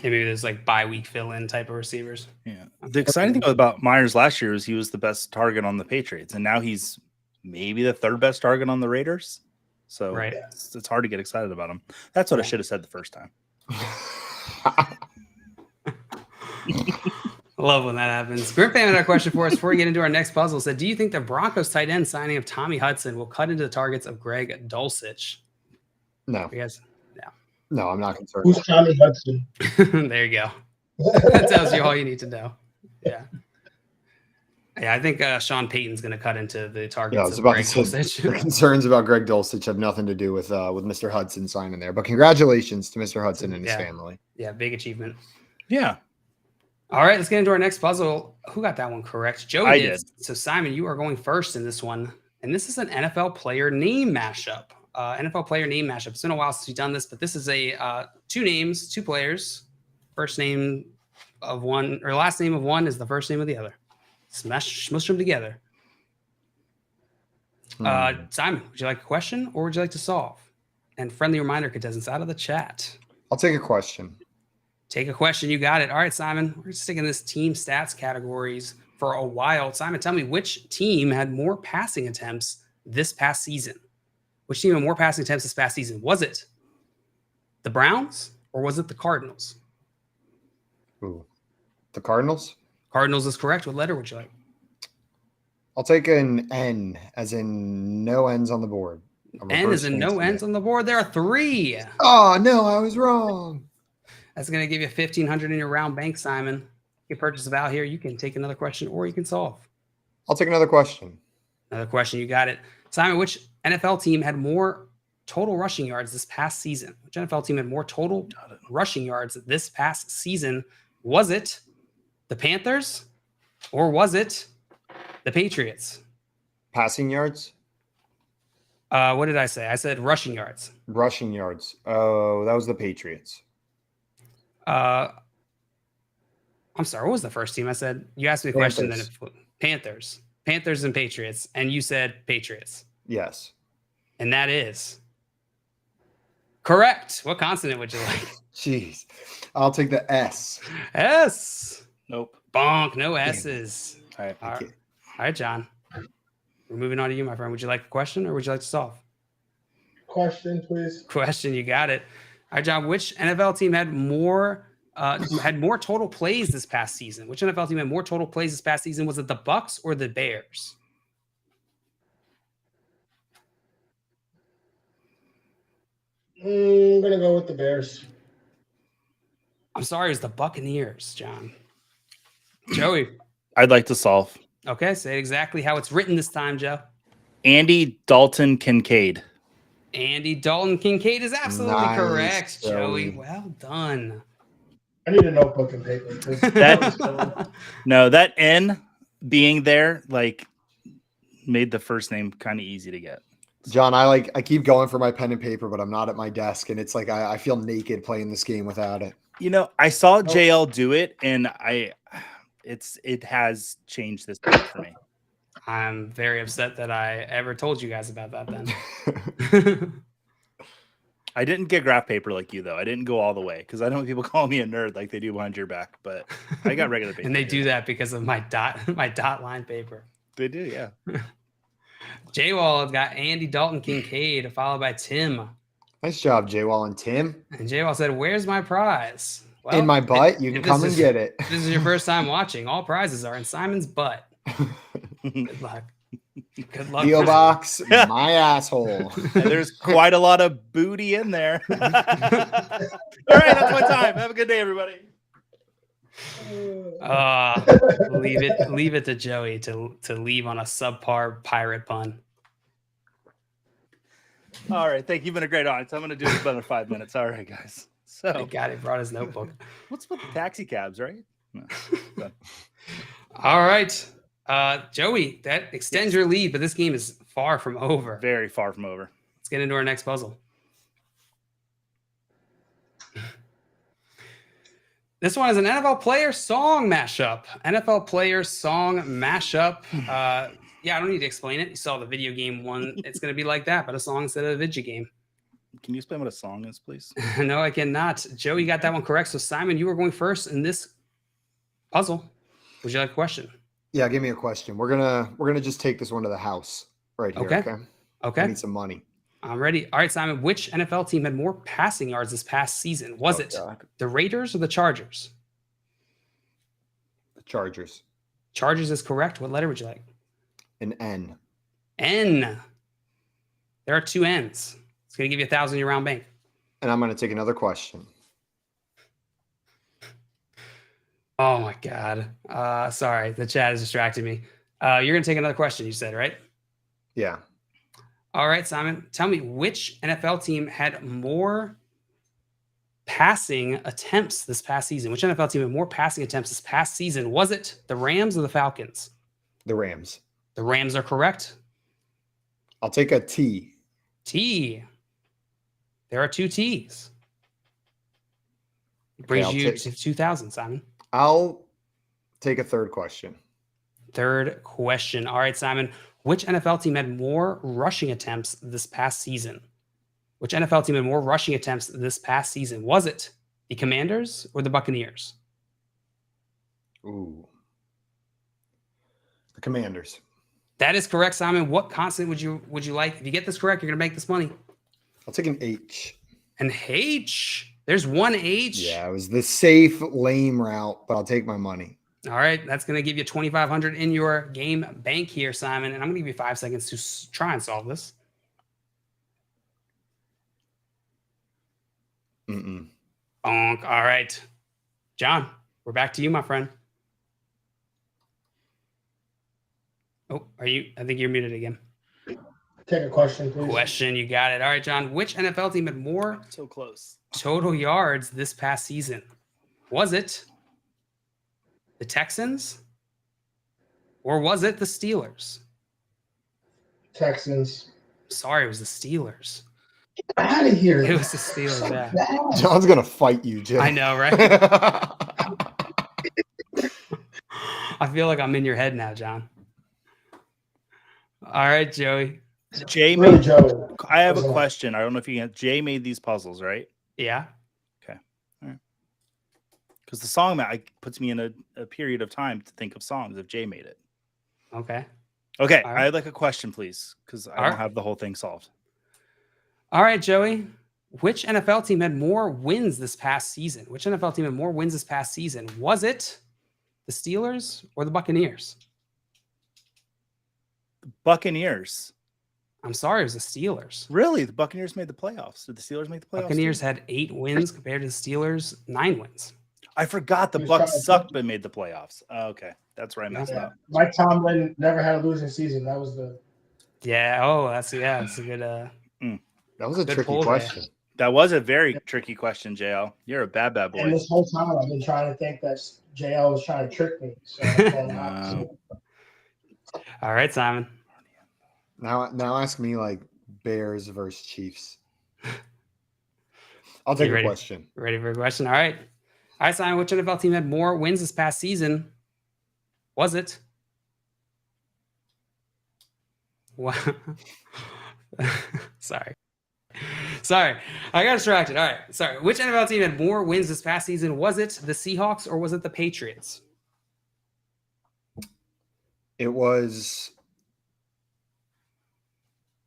Maybe there's like bye-week fill-in type of receivers. Yeah. The exciting thing about Myers last year is he was the best target on the Patriots, and now he's maybe the 3rd best target on the Raiders. So right. It's hard to get excited about him. That's what I should have said the first time. Love when that happens. Grim Fan had a question for us before we get into our next puzzle. Said, do you think the Broncos tight end signing of Tommy Hudson will cut into the targets of Greg Dulcich? No. Yes. No, I'm not concerned. Who's Tommy Hudson? There you go. That tells you all you need to know. Yeah. Yeah, I think Sean Payton's going to cut into the targets. Yeah, I was about to say the concerns about Greg Dulcich have nothing to do with Mr. Hudson signing there. But congratulations to Mr. Hudson and his family. Yeah, big achievement. Yeah. All right, let's get into our next puzzle. Who got that one correct? Joey did. So, Simon, you are going first in this one. And this is an NFL player name mashup. NFL player name mashup. It's been a while since we've done this, but this is a 2 names, 2 players. First name of one, or last name of one is the first name of the other. Smush them together. Simon, would you like a question or would you like to solve? And friendly reminder, contestants out of the chat. I'll take a question. Take a question. You got it. All right, Simon. We're sticking this team stats categories for a while. Simon, tell me which team had more passing attempts this past season? Which team had more passing attempts this past season? Was it the Browns or was it the Cardinals? Ooh. The Cardinals? Cardinals is correct. What letter would you like? I'll take an N, as in no ends on the board. N is in no ends on the board. There are 3. Oh, no, I was wrong. That's going to give you $1,500 in your round bank, Simon. You purchase a Val here. You can take another question or you can solve. I'll take another question. Another question. You got it. Simon, which NFL team had more total rushing yards this past season? Which NFL team had more total rushing yards this past season? Was it the Panthers or was it the Patriots? Passing yards? What did I say? I said rushing yards. Rushing yards. Oh, that was the Patriots. I'm sorry. What was the first team? I said, you asked me a question. Then Panthers and Patriots. And you said Patriots. Yes. And that is correct. What consonant would you like? Jeez. I'll take the S. S. Nope. Bonk. No S's. All right. All right, John. We're moving on to you, my friend. Would you like a question or would you like to solve? Question, please. Question. You got it. All right, John. Which NFL team had more total plays this past season? Which NFL team had more total plays this past season? Was it the Bucks or the Bears? I'm gonna go with the Bears. I'm sorry, it was the Buccaneers, John. Joey. I'd like to solve. Okay, say exactly how it's written this time, Joe. Andy Dalton Kincaid. Andy Dalton Kincaid is absolutely correct, Joey. Well done. I need a notebook and paper. That N being there made the first name kind of easy to get. John, I keep going for my pen and paper, but I'm not at my desk, and it's like I feel naked playing this game without it. I saw JL do it, and it has changed this game for me. I'm very upset that I ever told you guys about that then. I didn't get graph paper like you, though. I didn't go all the way because I don't want people calling me a nerd like they do behind your back, but I got regular paper. And they do that because of my dot line paper. They do, yeah. J-Wall got Andy Dalton Kincaid, followed by Tim. Nice job, J-Wall and Tim. And J-Wall said, "Where's my prize?" Well, in my butt. You can come and get it. This is your first time watching. All prizes are in Simon's butt. Good luck. Good luck. P.O. box, my asshole. There's quite a lot of booty in there. All right, that's my time. Have a good day, everybody. Leave it to Joey to leave on a subpar pirate pun. All right, thank you. You've been a great audience. I'm going to do this another 5 minutes. All right, guys. So Thank God he brought his notebook. What's with the taxi cabs, right? No. All right. Joey, that extends your lead, but this game is far from over. Very far from over. Let's get into our next puzzle. This one is an NFL player song mashup. NFL player song mashup. Yeah, I don't need to explain it. You saw the video game one. It's going to be like that, but a song instead of a video game. Can you explain what a song is, please? No, I cannot. Joey got that one correct. So, Simon, you are going first in this puzzle. Would you like a question? Yeah, give me a question. We're gonna just take this one to the house right here. Okay. I need some money. I'm ready. All right, Simon. Which NFL team had more passing yards this past season? Was it the Raiders or the Chargers? The Chargers. Chargers is correct. What letter would you like? An N. N. There are 2 N's. It's going to give you $1,000 in your round bank. And I'm going to take another question. Oh, my God. Sorry. The chat is distracting me. You're going to take another question, you said, right? Yeah. All right, Simon. Tell me, which NFL team had more passing attempts this past season? Which NFL team had more passing attempts this past season? Was it the Rams or the Falcons? The Rams. The Rams are correct. I'll take a T. T. There are 2 T's. It brings you to 2,000, Simon. I'll take a third question. Third question. All right, Simon. Which NFL team had more rushing attempts this past season? Which NFL team had more rushing attempts this past season? Was it the Commanders or the Buccaneers? Ooh. The Commanders. That is correct, Simon. What consonant would you like? If you get this correct, you're going to make this money. I'll take an H. And H. There's one H. Yeah, it was the safe, lame route, but I'll take my money. All right, that's going to give you 2,500 in your game bank here, Simon. And I'm going to give you 5 seconds to try and solve this. Mm-mm. Bonk. All right. John, we're back to you, my friend. Oh, are you? I think you're muted again. Take a question, please. Question, you got it. All right, John. Which NFL team had more So close. total yards this past season? Was it the Texans or was it the Steelers? Texans. Sorry, it was the Steelers. Get out of here. It was the Steelers, So yeah. bad. John's going to fight you, Jay. I know, right? I feel like I'm in your head now, John. All right, Joey. Jay Really, made, Joe. I have a question. I don't know if you can. Jay made these puzzles, right? Yeah. Okay. All right. Because the song puts me in a period of time to think of songs if Jay made it. Okay. Okay. All right. I'd like a question, please, because I All don't right. have the whole thing solved. All right, Joey. Which NFL team had more wins this past season? Which NFL team had more wins this past season? Was it the Steelers or the Buccaneers? Buccaneers. I'm sorry, it was the Steelers. Really? The Buccaneers made the playoffs. Did the Steelers make the playoffs? Buccaneers too? had 8 wins compared to the Steelers' 9 wins. I forgot the He was Bucks trying to- sucked but made the playoffs. Oh, okay. That's where I messed Yeah. up. Mike Tomlin never had a losing season. That was the Yeah. Oh, that's a good. That was a Good tricky pull there. question. That was a very tricky question, JL. You're a bad and boy. this whole time I've been trying to think that JL was trying to trick me. So I'm going opposite. All right, Simon. Now ask me like Bears versus Chiefs. I'll take You a ready? question. Ready for a question? All right. All right, Simon. Which NFL team had more wins this past season? Was it? What? Sorry. I got distracted. All right. Sorry. Which NFL team had more wins this past season? Was it the Seahawks or was it the Patriots? It was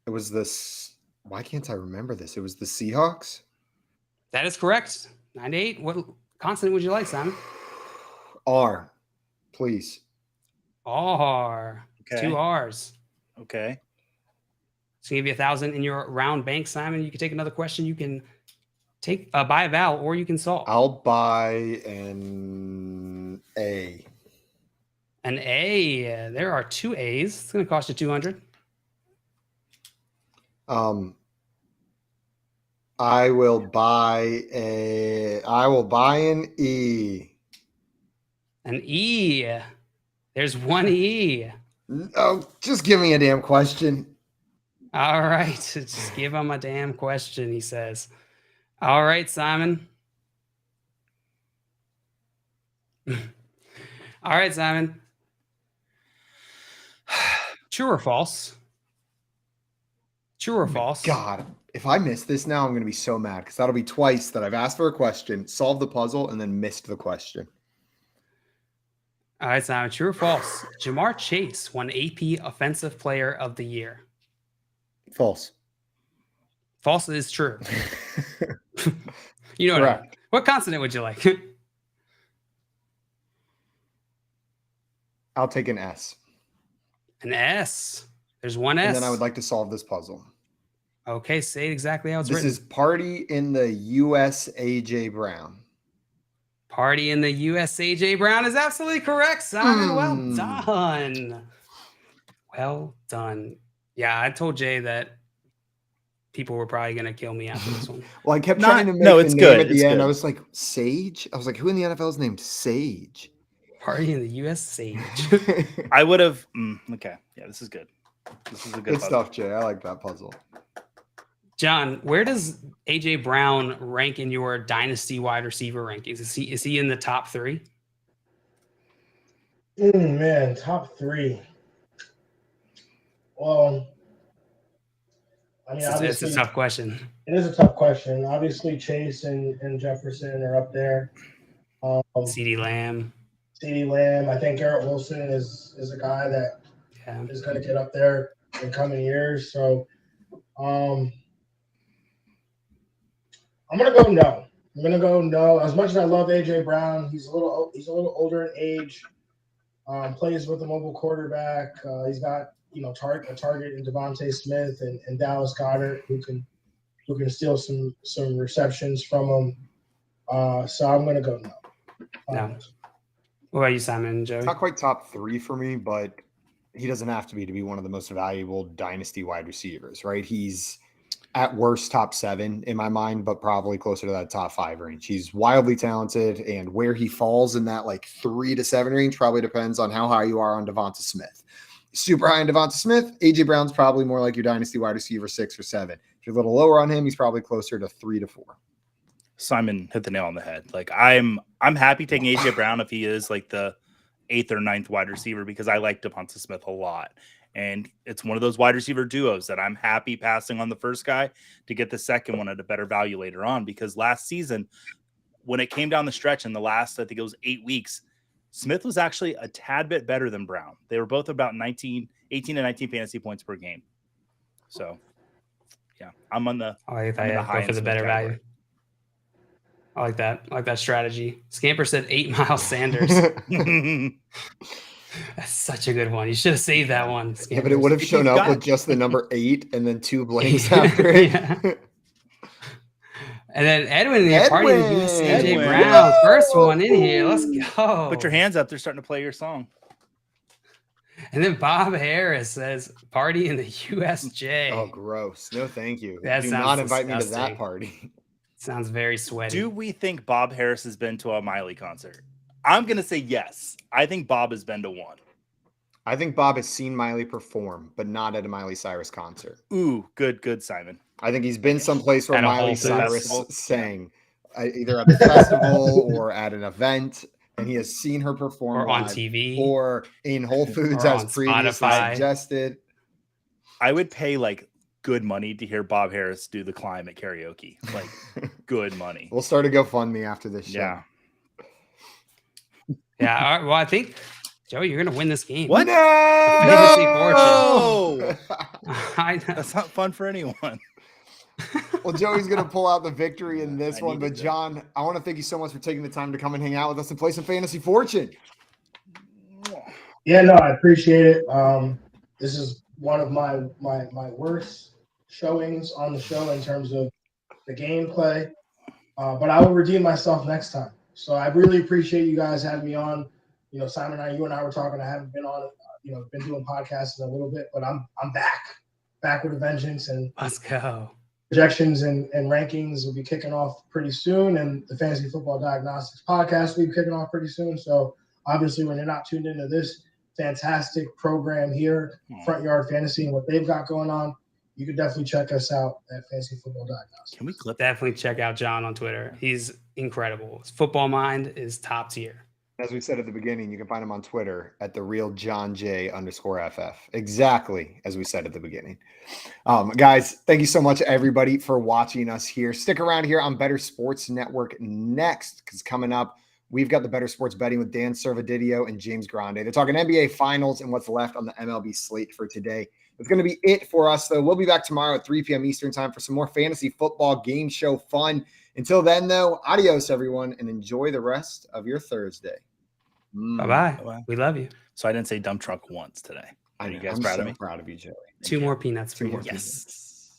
this. Why can't I remember this? It was the Seahawks. That is correct. 9-8. What consonant would you like, Simon? R, please. R. Okay. 2 R's. Okay. So give you 1,000 in your round bank, Simon. You can take another question. You can take buy a vowel or you can solve. I'll buy an A. An A. There are 2 A's. It's going to cost you 200. I will buy an E. An E. There's 1 E. Oh, just give me a damn question. All right. Just give him a damn question, he says. All right, Simon. All right, Simon. True or false? True or false? God, if I miss this now, I'm going to be so mad because that'll be twice that I've asked for a question, solved the puzzle, and then missed the question. All right, Simon. True or false? Jamar Chase won AP Offensive Player of the Year. False. False is true. You know what I mean. Correct. What consonant would you like? I'll take an S. An S. There's 1 S. And then I would like to solve this puzzle. Okay, say it exactly how it's This written. is Party in the US AJ Brown. Party in the US AJ Brown is absolutely correct, Simon. Well done. Well done. Yeah, I told Jay that people were probably going to kill me after this one. Well, I kept Not- trying to make no, the it's name good. at the It's end. good. I was like, Sage? I was like, who in the NFL is named Sage? Party in the US Sage. I would have. Okay. Yeah, this is good. This is a good Good puzzle. stuff, Jay. I like that puzzle. John, where does AJ Brown rank in your dynasty wide receiver rankings? Is he in the top 3? Man, top 3. Well, I mean, It's a obviously, tough question. it is a tough question. Obviously, Chase and Jefferson are up there. CeeDee Lamb. CeeDee Lamb. I think Garrett Wilson is a guy that Yeah. is going to get up there in coming years. So, I'm gonna go no. I'm gonna go no. As much as I love AJ Brown, he's a little older in age. Plays with a mobile quarterback. He's got a target in Devontae Smith and Dallas Goedert who can steal some receptions from him. So I'm gonna go no. No. What about you, Simon and Joey? It's not quite top 3 for me, but he doesn't have to be one of the most valuable dynasty wide receivers, right? He's at worst top 7 in my mind, but probably closer to that top 5 range. He's wildly talented, and where he falls in that like 3 to 7 range probably depends on how high you are on Devonta Smith. Super high on Devonta Smith, AJ Brown's probably more like your dynasty wide receiver 6 or 7. If you're a little lower on him, he's probably closer to 3 to 4. Simon hit the nail on the head. Like I'm happy taking AJ Brown if he is like the 8th or 9th wide receiver, because I like Devonta Smith a lot. And it's one of those wide receiver duos that I'm happy passing on the first guy to get the second one at a better value later on. Because last season, when it came down the stretch in the last, I think it was 8 weeks, Smith was actually a tad bit better than Brown. They were both about 18 to 19 fantasy points per game. So, yeah, I'm on the high for the better value. I like that. I like that strategy. Scamper said 8 Miles Sanders. That's such a good one. You should have saved that one. Scampers. Yeah, but it would have shown up with just the number 8 and then 2 blanks after it. Yeah. And then Edwin in the party with AJ Brown. First one in here. Let's go. Put your hands up. They're starting to play your song. And then Bob Harris says, party in the USJ. Oh, gross. No, thank you. That Do not invite disgusting. me to that party. Sounds very sweaty. Do we think Bob Harris has been to a Miley concert? I'm going to say yes. I think Bob has been to one. I think Bob has seen Miley perform, but not at a Miley Cyrus concert. Ooh, good, Simon. I think he's been someplace where at Miley Cyrus festival. sang, either at the festival or at an event, and he has seen her perform or on TV or in Whole Foods, or as previously Spotify. suggested. I would pay like good money to hear Bob Harris do The Climb at karaoke. Like good money. We'll start a GoFundMe after this show. Yeah. Yeah. All right, well, I think, Joey, you're going to win this game. What? No! I know. That's not fun for anyone. Well, Joey's going to pull out the victory in this one. But, John, I want to thank you so much for taking the time to come and hang out with us and play some Fantasy Fortune. Yeah, no, I appreciate it. This is one of my worst showings on the show in terms of the gameplay. But I will redeem myself next time. So I really appreciate you guys having me on. Simon and you and I were talking. I haven't been on, been doing podcasts a little bit, but I'm back with a vengeance, and Let's go. Projections and rankings will be kicking off pretty soon, and the Fantasy Football Diagnostics podcast will be kicking off pretty soon. So obviously, when you're not tuned into this fantastic program here, Front Yard Fantasy, and what they've got going on, you can definitely check us out at Fantasy Football Diagnostics. Can we clip? Definitely check out John on Twitter. He's incredible. His football mind is top tier. As we said at the beginning, you can find him on Twitter at @therealJohnJ_FF. Exactly as we said at the beginning. Guys, thank you so much, everybody, for watching us here. Stick around here on Better Sports Network next, because coming up, we've got the Better Sports Betting with Dan Servadidio and James Grande. They're talking NBA Finals and what's left on the MLB slate for today. It's going to be it for us, though. We'll be back tomorrow at 3 p.m. Eastern time for some more fantasy football game show fun. Until then, though, adios, everyone, and enjoy the rest of your Thursday. Bye-bye. We love you. So I didn't say dump truck once today. Are you guys I'm proud so of me? proud of you, Joey. Two more peanuts for you. Yes.